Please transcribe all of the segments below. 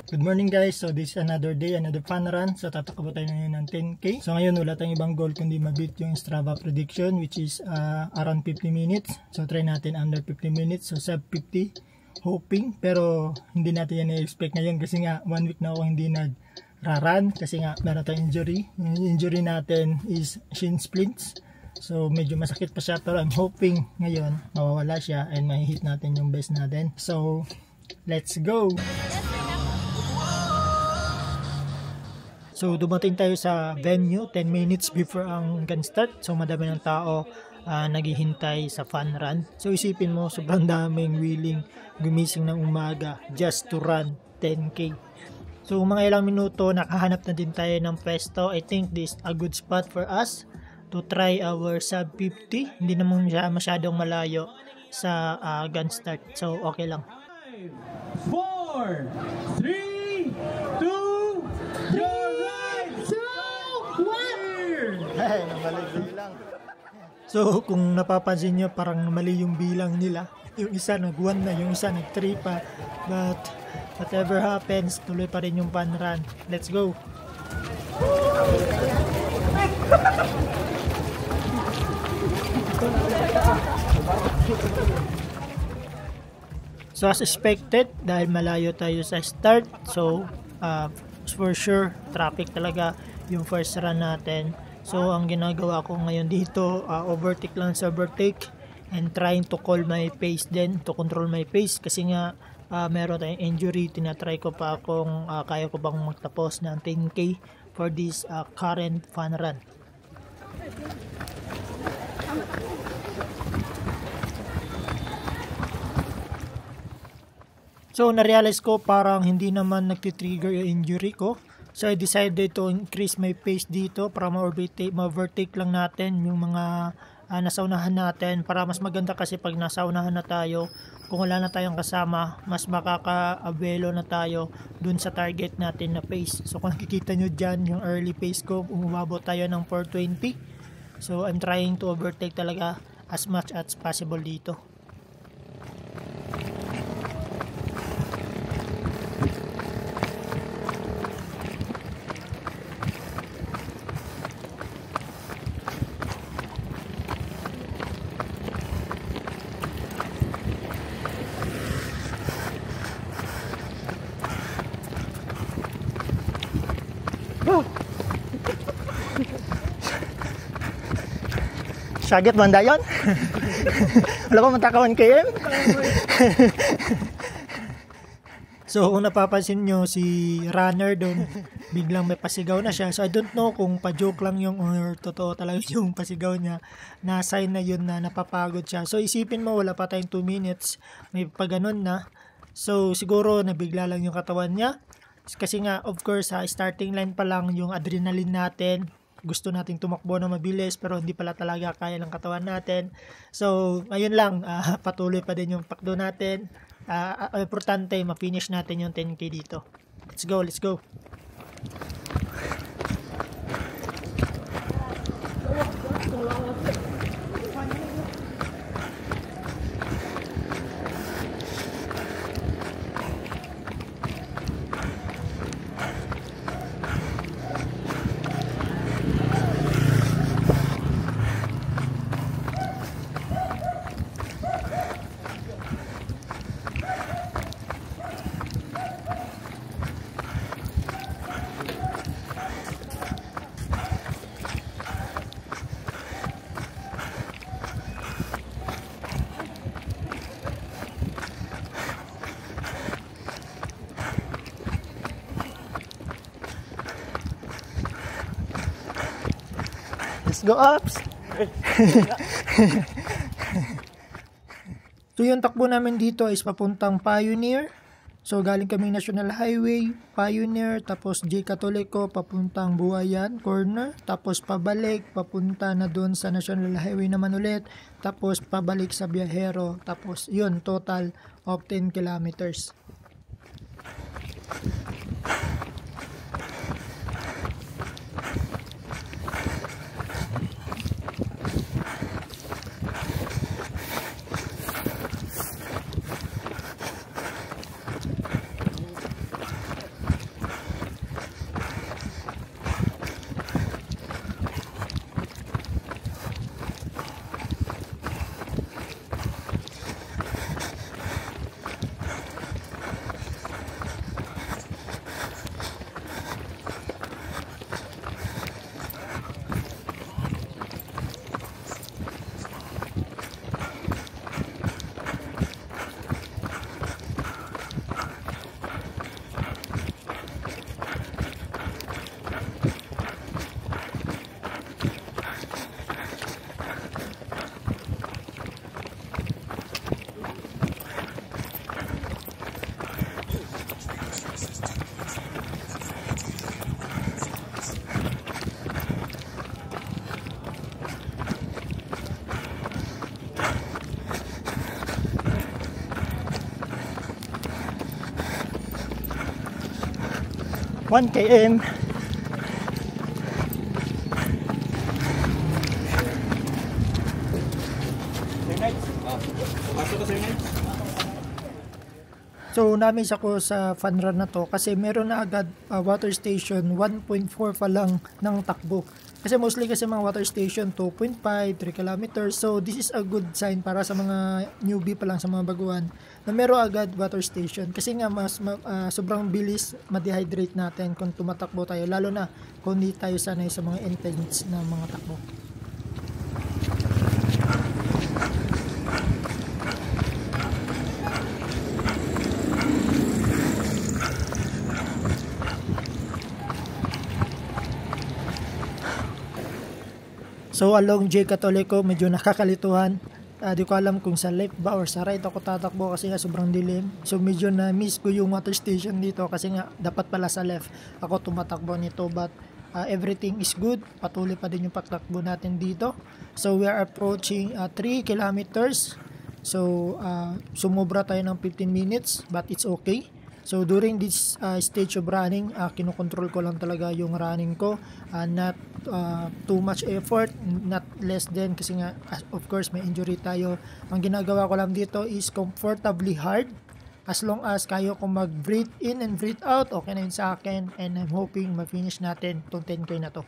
Good morning guys, so this is another day, another fun run. So tatakbo tayo ngayon ng 10k. So ngayon wala tayong ibang goal kundi mabit yung Strava prediction, which is around 50 minutes. So try natin under 50 minutes, so sub 50 hoping. Pero hindi natin yan i-expect ngayon kasi nga 1 week na ako hindi nag-run kasi nga meron tayong injury. Yung injury natin is shin splints. So medyo masakit pa siya, pero I'm hoping ngayon mawawala siya and mahihit natin yung best natin. So let's go! So dumating tayo sa venue 10 minutes before ang gun start. So madami ng tao naghihintay sa fun run. So isipin mo, sobrang daming willing gumising ng umaga just to run 10k. So mga ilang minuto nakahanap na din tayo ng pwesto. I think this is a good spot for us to try our sub 50. Hindi naman siya masyadong malayo sa gun start. So okay lang. 5, 4, 3, 2, So kung napapansin nyo, parang mali yung bilang nila. Yung isa nag-1 na, yung isa nag-3 pa. But whatever happens, tuloy pa rin yung fun run. Let's go! So as expected, dahil malayo tayo sa start, so for sure, traffic talaga yung first run natin. So ang ginagawa ko ngayon dito, overtake lang sa overtake and trying to call my pace din, to control my pace kasi nga meron tayong injury. Tinatry ko pa kung kaya ko bang magtapos ng 10k for this current fun run. So na-realize ko parang hindi naman nagtitrigger yung injury ko. So I decided to increase my pace dito para ma-overtake lang natin yung mga nasa unahan natin, para mas maganda kasi pag nasa unahan na tayo, kung wala na tayong kasama, mas makaka-abelo na tayo dun sa target natin na pace. So kung nakikita nyo dyan yung early pace ko, umabot tayo ng 420. So I'm trying to overtake talaga as much as possible dito. Syagit banda yun? Wala ko matakawan km? So kung napapansin nyo, si runner doon biglang may pasigaw na siya. So I don't know kung pa-joke lang yung or totoo talaga yung pasigaw niya. Na-sign na yun na napapagod siya. So isipin mo, wala pa tayong 2 minutes, may paganon na. So siguro nabigla lang yung katawan niya. Kasi nga of course starting line pa lang yung adrenaline natin. Gusto nating tumakbo na mabilis pero hindi pala talaga kaya ng katawan natin. So ngayon lang, patuloy pa din yung pakdo natin. Importante ma-finish natin yung 10k dito. Let's go, let's go. Let's go ups! So yung takbo namin dito is papuntang Pioneer. So galing kaming National Highway, Pioneer, tapos J. Catolico, papuntang Buayan Corner, tapos pabalik, papunta na doon sa National Highway naman ulit, tapos pabalik sa Viajero, tapos yun, total of 10 kilometers. 1 km. So na-miss ako sa fun run na to kasi meron na agad water station 1.4 pa lang ng takbo. Kasi mostly kasi mga water station 2.5, 3 kilometers. So this is a good sign para sa mga newbie pa lang, sa mga baguhan, na meron agad water station. Kasi nga sobrang bilis ma-dehydrate natin kung tumatakbo tayo, lalo na kung hindi tayo sanay sa mga intense na mga takbo. So along J. Catolico, medyo nakakalituhan. Di ko alam kung sa left ba or sa right ako tatakbo kasi nga sobrang dilim. So medyo na-miss ko yung water station dito kasi nga dapat pala sa left ako tumatakbo nito. But everything is good. Patuloy pa din yung pagtakbo natin dito. So we are approaching 3 kilometers. So sumobra tayo ng 15 minutes but it's okay. So during this stage of running, kinokontrol ko lang talaga yung running ko. Not too much effort, not less than, kasi nga of course may injury tayo. Ang ginagawa ko lang dito is comfortably hard. As long as kayo ko mag-breathe in and breathe out, okay na yun sa akin. And I'm hoping ma-finish natin itong 10K na to.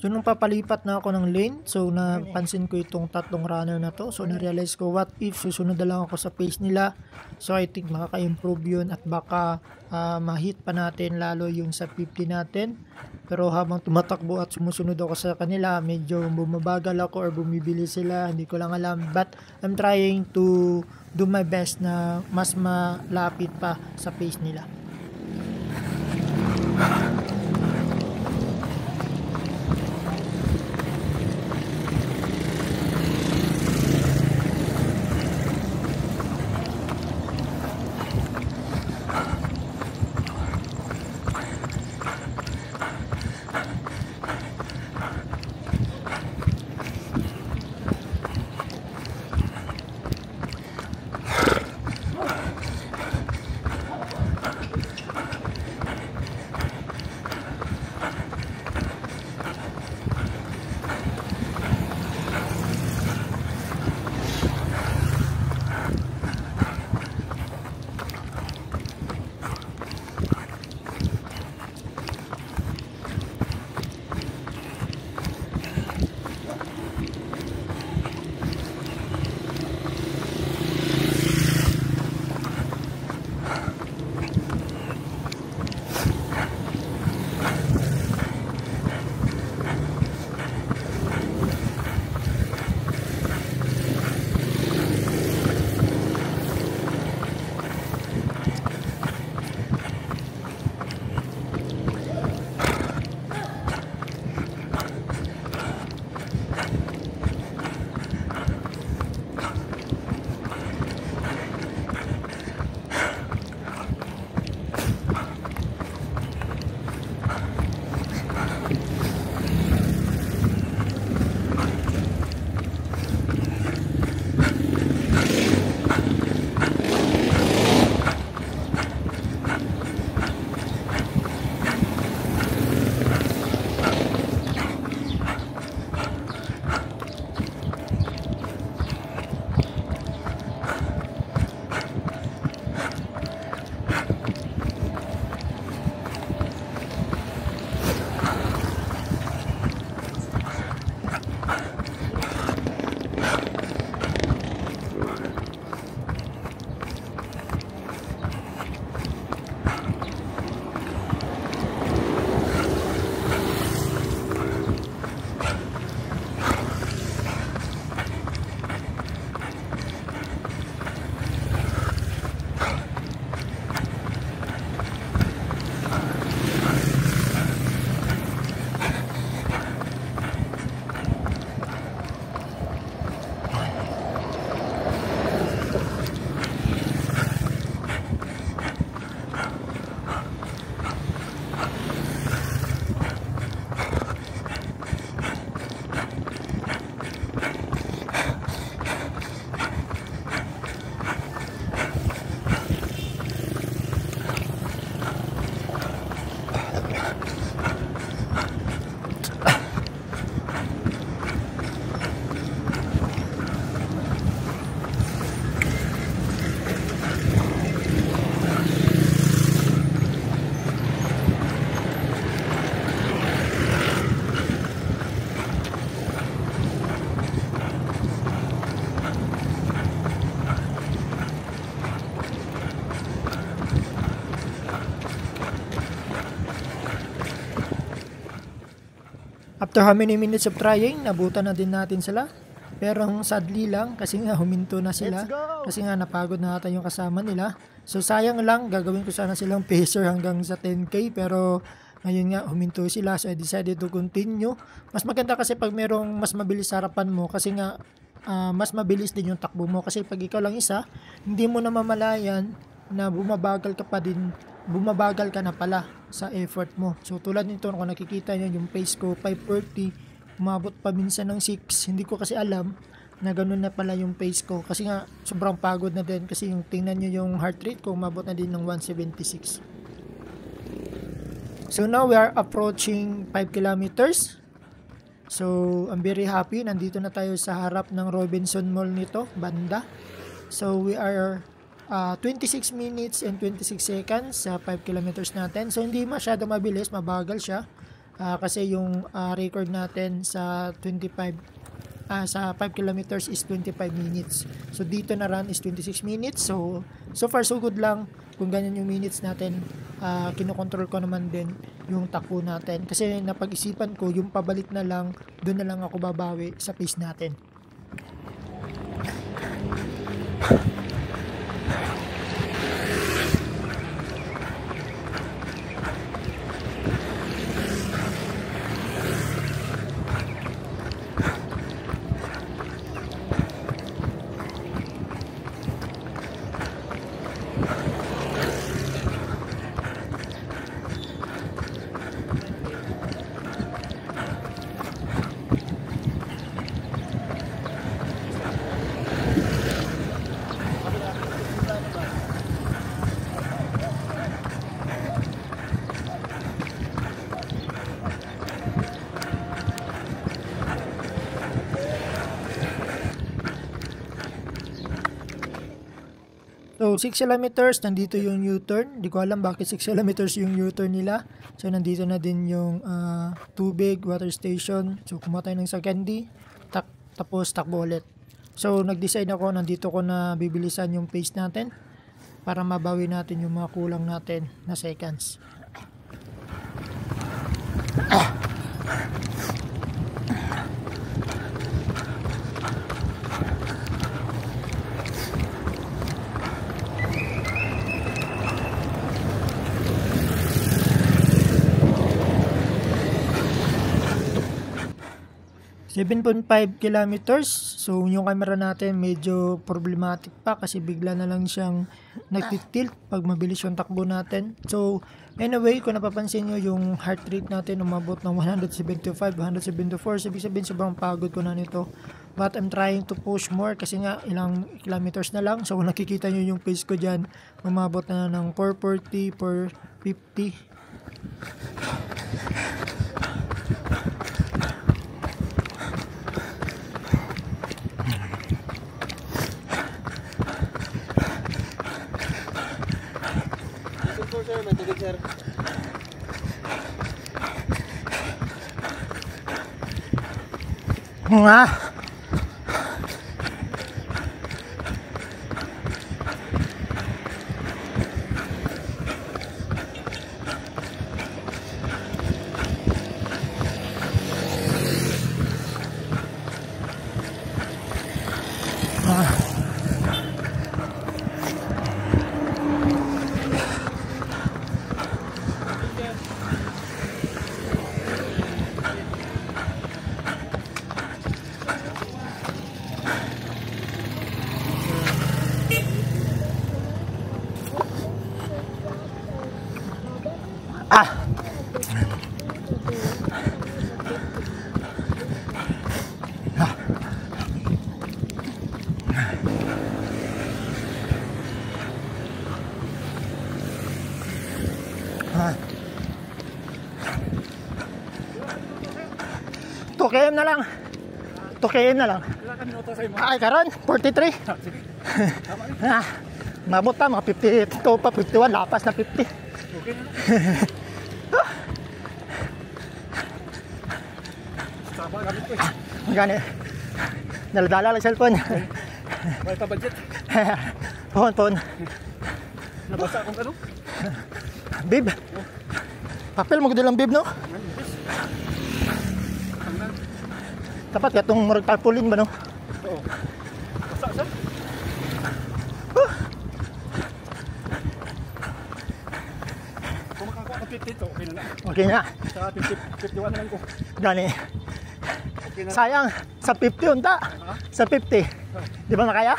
So nung papalipat na ako ng lane, so napansin ko itong tatlong runner na to. So na-realize ko, what if susunod na lang ako sa pace nila. So I think makaka-improve yun at baka ma-hit pa natin lalo yung sa 50 natin. Pero habang tumatakbo at sumusunod ako sa kanila, medyo bumabagal ako or bumibili sila, hindi ko lang alam. But I'm trying to do my best na mas malapit pa sa pace nila. After how many minutes of trying, nabutan na din natin sila. Pero sadly lang, kasi nga huminto na sila. Kasi nga napagod na ata yung kasama nila. So sayang lang, gagawin ko sana silang pacer hanggang sa 10K. Pero ngayon nga, huminto sila. So I decided to continue. Mas maganda kasi pag merong mas mabilis sa harapan mo. Kasi nga, mas mabilis din yung takbo mo. Kasi pag ikaw lang isa, hindi mo na mamalayan na bumabagal ka na pala sa effort mo. So tulad nito, kung nakikita nyo yung pace ko 5:40, umabot pa minsan ng 6. Hindi ko kasi alam na ganun na pala yung pace ko, kasi nga sobrang pagod na din. Kasi yung tingnan nyo yung heart rate ko, umabot na din ng 176. So now we are approaching 5 kilometers. So I'm very happy, nandito na tayo sa harap ng Robinson Mall nito, banda. So we are 26 minutes and 26 seconds sa 5 kilometers natin. So hindi masyado mabilis, mabagal siya. Kasi yung record natin sa 5 kilometers is 25 minutes. So dito na run is 26 minutes. So far so good lang. Kung ganyan yung minutes natin, kinokontrol ko naman din yung takbo natin. Kasi napag-isipan ko, yung pabalik na lang, doon na lang ako babawi sa pace natin. So 6 kilometers, nandito yung U-turn. Hindi ko alam bakit 6 kilometers yung U-turn nila. So nandito na din yung tubig, water station. So kumuha tayo ng candy, tapos takbo ulit. So nag-decide ako, nandito ko na bibilisan yung pace natin para mabawi natin yung mga kulang natin na seconds. .5 kilometers. So yung camera natin medyo problematic pa kasi bigla na lang siyang nagtitilt pag mabilis yung takbo natin. So anyway, kung napapansin nyo, yung heart rate natin umabot ng 175, 174. So ibig sabihin sobrang pagod ko na nito. But I'm trying to push more kasi nga ilang kilometers na lang. So kung nakikita nyo yung pace ko dyan, umabot na ng 440, 450. Sir, may tubig, sir. km na lang. 2 km na lang. Ay, karon 43. Mabot pa mga 52 pa, 51, lapas na 50. Okay na. Sama gamit ko. Gani. Dala-dala lang cellphone. May pa budget. Phone. Nabasa akong ano? Bib. Papel mo gud lang bib no? Dapat ka itong murag tarpaulin ba no? Oo. Basa siya. Kung makakuha ka 50 to, okay na na. Okay na. Sa 51 na lang ko. Gani. Okay na. Sayang, sa 50 unta. Sa 50. Di ba makaya?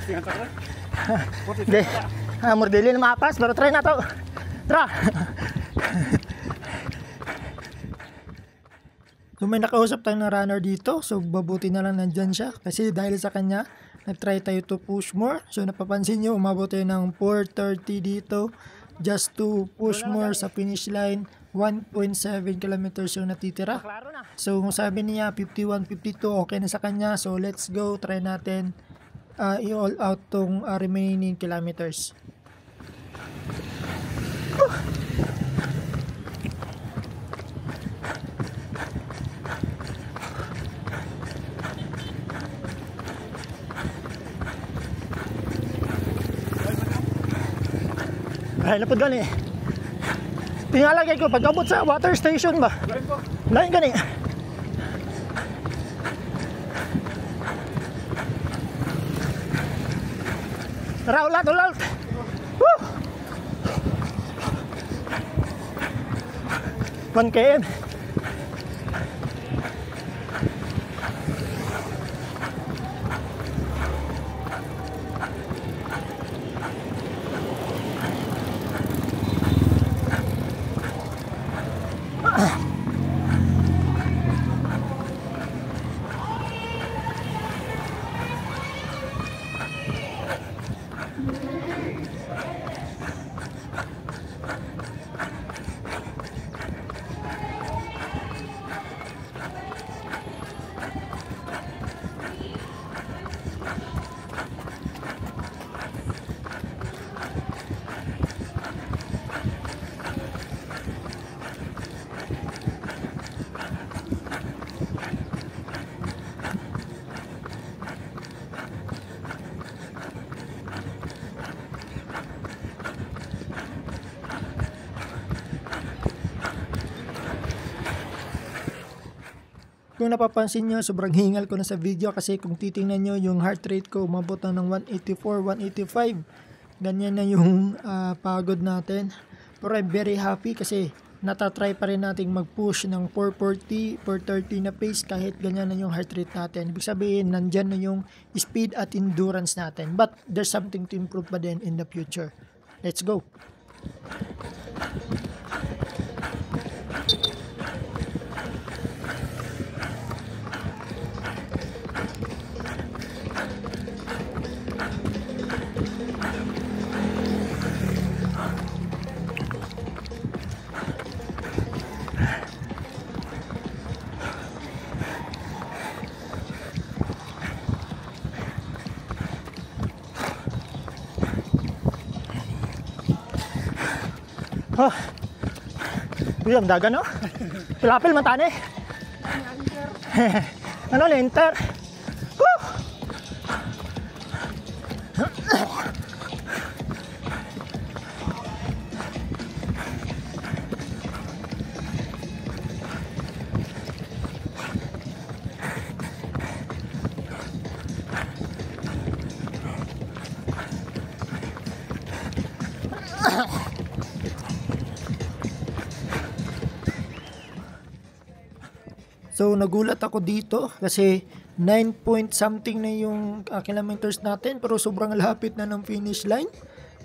Tingnan sa ka. Hindi. Mordili na mapas, pero try na to. Tara! So may nakausap tayong na runner dito, so babuti na lang nandyan siya. Kasi dahil sa kanya, nag-try tayo to push more. So napapansin nyo, umabot tayo ng 4:30 dito. Just to push more sa finish line. 1.7 kilometers yung natitira. So kung sabi niya 51, 52, okay na sa kanya. So let's go, try natin i-all out tong remaining kilometers. Ay, napod gani. Tingalagay ko pag abot sa water station ba? Lain gani. Tara, ulat, ulat. Woo! 1 km. Kung napapansin nyo, sobrang hingal ko na sa video kasi kung titingnan nyo yung heart rate ko, umabot na ng 184, 185. Ganyan na yung pagod natin. Pero I'm very happy kasi natatry pa rin nating mag-push ng 440, 430 na pace kahit ganyan na yung heart rate natin. Ibig sabihin, nandyan na yung speed at endurance natin. But there's something to improve pa din in the future. Let's go! Oh, yung dagan no? Pilapil man tani. Ano linter? Woo! So nagulat ako dito kasi 9 point something na yung kilometers natin pero sobrang lapit na ng finish line.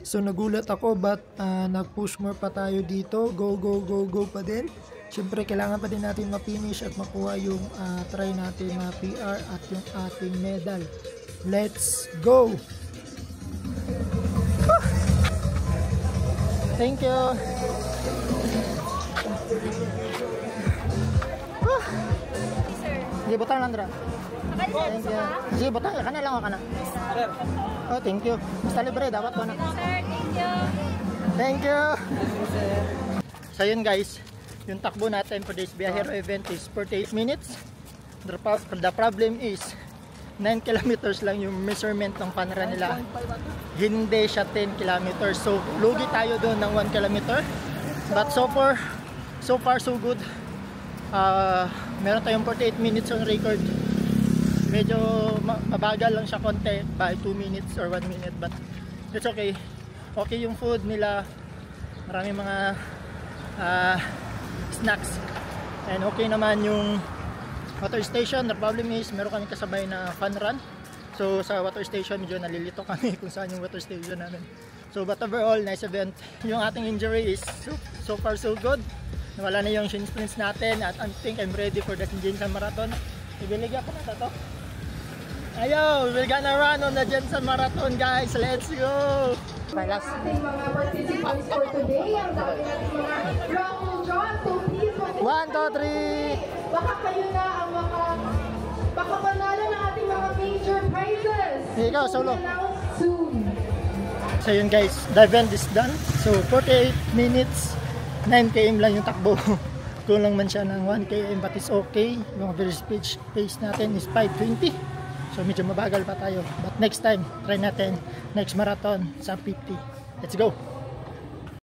So nagulat ako but nag-push more pa tayo dito. Go, go, go, go pa din. Siyempre kailangan pa din natin ma-finish at makuha yung try natin na PR at yung ating medal. Let's go! Thank you! Sige, butang lang, Dra. Thank you. Sige, butang. Kana lang ako kana. Oh, thank you. Basta libre, dapat ko na. Sir, thank you. Thank you. So yun guys, yung takbo natin for this Viajero event is 48 minutes. The problem is 9 kilometers lang yung measurement ng panra nila. Hindi siya 10 kilometers. So lugi tayo doon ng 1 kilometer. But so far so good. Meron tayong 48 minutes on record. Medyo mabagal lang siya konti by 2 minutes or 1 minute, but it's okay. Okay yung food nila. Maraming mga snacks. And okay naman yung water station. The problem is meron kami kasabay na fun run. So sa water station medyo nalilito kami kung saan yung water station namin. So but overall, nice event. Yung ating injury is so far so good. Wala na yung shin splints natin at I think I'm ready for the Jensen Marathon. Ibiligyan ko na to. Ayo, we're gonna run on the Jensen Marathon, guys. Let's go! Ating mga participants for today, ang dami natin mga raffle draw. So please, 1, 2, 3! baka kayo na ang baka panalo ng ating mga major prizes. Ikaw, solo. Announce soon. So yun guys, the event is done. So 48 minutes, 9 km lang yung takbo. Kulang man siya ng 1 km but it's okay. Yung average pace natin is 5:20. So medyo mabagal pa tayo. But next time, try natin next marathon sa 50. Let's go!